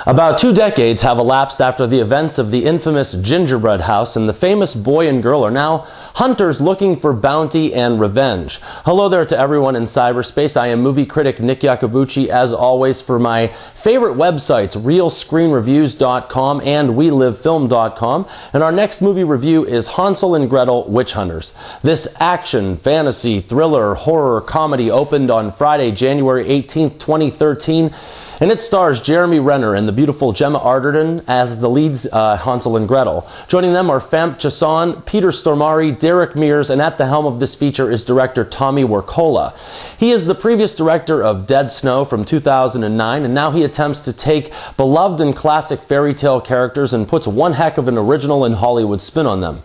About 2 decades have elapsed after the events of the infamous gingerbread house, and the famous boy and girl are now hunters looking for bounty and revenge. Hello there to everyone in cyberspace. I am movie critic Nick Iacobucci, as always, for my favorite websites, realscreenreviews.com and welivefilm.com. And our next movie review is Hansel and Gretel Witch Hunters. This action, fantasy, thriller, horror comedy opened on Friday, January 18th, 2013. And it stars Jeremy Renner and the beautiful Gemma Arterton as the leads, Hansel and Gretel. Joining them are Famke Chasson, Peter Stormare, Derek Mears, and at the helm of this feature is director Tommy Wirkola. He is the previous director of Dead Snow from 2009, and now he attempts to take beloved and classic fairy tale characters and puts one heck of an original and Hollywood spin on them.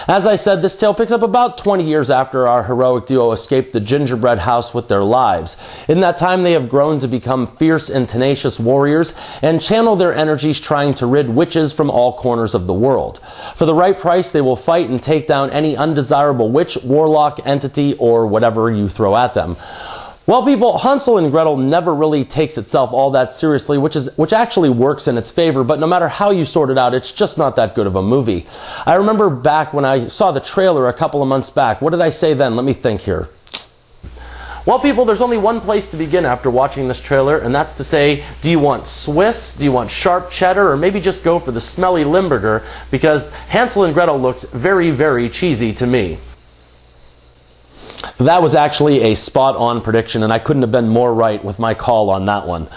As I said, this tale picks up about 20 years after our heroic duo escaped the gingerbread house with their lives. In that time, they have grown to become fierce and tenacious warriors and channel their energies trying to rid witches from all corners of the world. For the right price, they will fight and take down any undesirable witch, warlock, entity, or whatever you throw at them. Well, people, Hansel and Gretel never really takes itself all that seriously, which actually works in its favor, but no matter how you sort it out, it's just not that good of a movie. I remember back when I saw the trailer a couple of months back. What did I say then? Let me think here. Well, people, there's only one place to begin after watching this trailer, and that's to say, do you want Swiss, do you want sharp cheddar, or maybe just go for the smelly Limburger, because Hansel and Gretel looks very, very cheesy to me. That was actually a spot-on prediction, and I couldn't have been more right with my call on that one.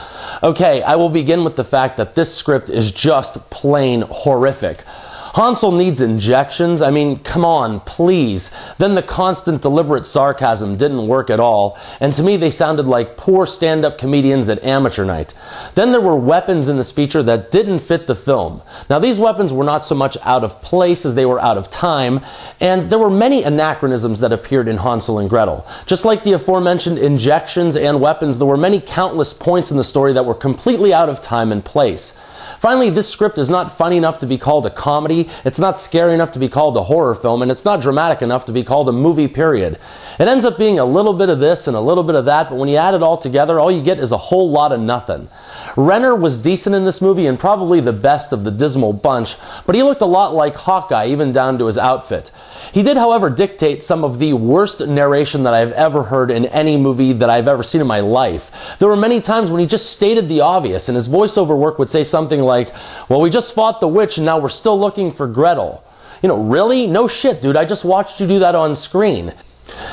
Okay, I will begin with the fact that this script is just plain horrific. Hansel needs injections. I mean, come on, please. Then the constant deliberate sarcasm didn't work at all, and to me they sounded like poor stand-up comedians at amateur night. Then there were weapons in this feature that didn't fit the film. Now, these weapons were not so much out of place as they were out of time, and there were many anachronisms that appeared in Hansel and Gretel. Just like the aforementioned injections and weapons, there were many countless points in the story that were completely out of time and place. Finally, this script is not funny enough to be called a comedy, it's not scary enough to be called a horror film, and it's not dramatic enough to be called a movie, period. It ends up being a little bit of this and a little bit of that, but when you add it all together, all you get is a whole lot of nothing. Renner was decent in this movie and probably the best of the dismal bunch, but he looked a lot like Hawkeye, even down to his outfit. He did, however, dictate some of the worst narration that I've ever heard in any movie that I've ever seen in my life. There were many times when he just stated the obvious, and his voiceover work would say something like, "Well, we just fought the witch and now we're still looking for Gretel." You know, really? No shit, dude. I just watched you do that on screen.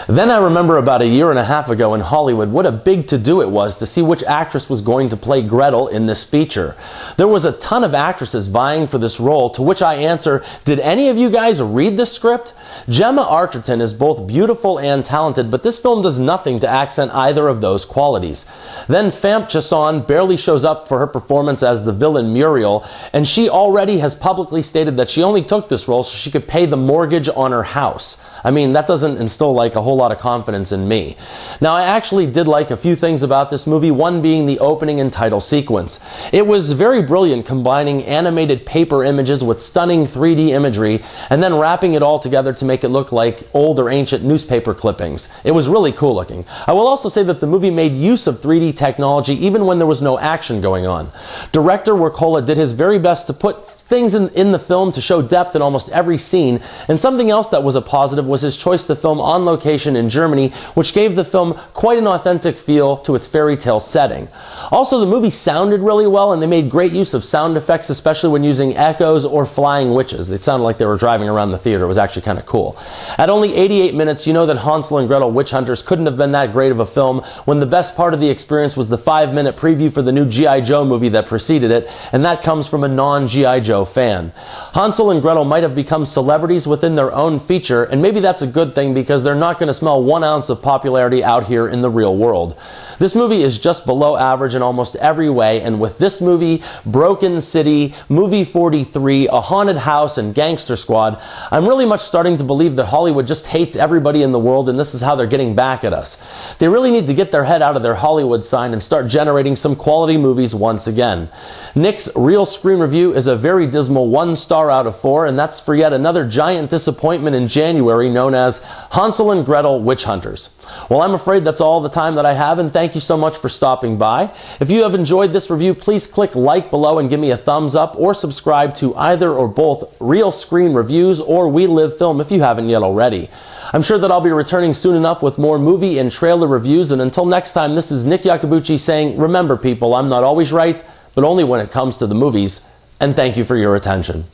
Then I remember about 1.5 years ago in Hollywood what a big to-do it was to see which actress was going to play Gretel in this feature. There was a ton of actresses vying for this role, to which I answer, did any of you guys read this script? Gemma Arterton is both beautiful and talented, but this film does nothing to accent either of those qualities. Then Famke Chasson barely shows up for her performance as the villain Muriel, and she already has publicly stated that she only took this role so she could pay the mortgage on her house. I mean, that doesn't instill like a whole lot of confidence in me. Now, I actually did like a few things about this movie, one being the opening and title sequence. It was very brilliant, combining animated paper images with stunning 3D imagery and then wrapping it all together to make it look like old or ancient newspaper clippings. It was really cool looking. I will also say that the movie made use of 3D technology even when there was no action going on. Director Wirkola did his very best to put things in the film to show depth in almost every scene, and something else that was a positive was his choice to film on location in Germany, which gave the film quite an authentic feel to its fairy tale setting. Also, the movie sounded really well, and they made great use of sound effects, especially when using echoes or flying witches. It sounded like they were driving around the theater. It was actually kind of cool. At only 88 minutes, you know that Hansel and Gretel Witch Hunters couldn't have been that great of a film, when the best part of the experience was the 5-minute preview for the new G.I. Joe movie that preceded it, and that comes from a non-G.I. Joe fan. Hansel and Gretel might have become celebrities within their own feature, and maybe that's a good thing because they're not going to smell 1 ounce of popularity out here in the real world. This movie is just below average in almost every way, and with this movie, Broken City, Movie 43, A Haunted House, and Gangster Squad, I'm really much starting to believe that Hollywood just hates everybody in the world, and this is how they're getting back at us. They really need to get their head out of their Hollywood sign and start generating some quality movies once again. Nick's Real Screen Review is a very dismal 1 star out of 4, and that's for yet another giant disappointment in January known as Hansel and Gretel Witch Hunters. Well, I'm afraid that's all the time that I have, and thank you so much for stopping by. If you have enjoyed this review, please click like below and give me a thumbs up, or subscribe to either or both Real Screen Reviews or We Live Film if you haven't yet already. I'm sure that I'll be returning soon enough with more movie and trailer reviews, and until next time, this is Nick Iacobucci saying, remember people, I'm not always right, but only when it comes to the movies, and thank you for your attention.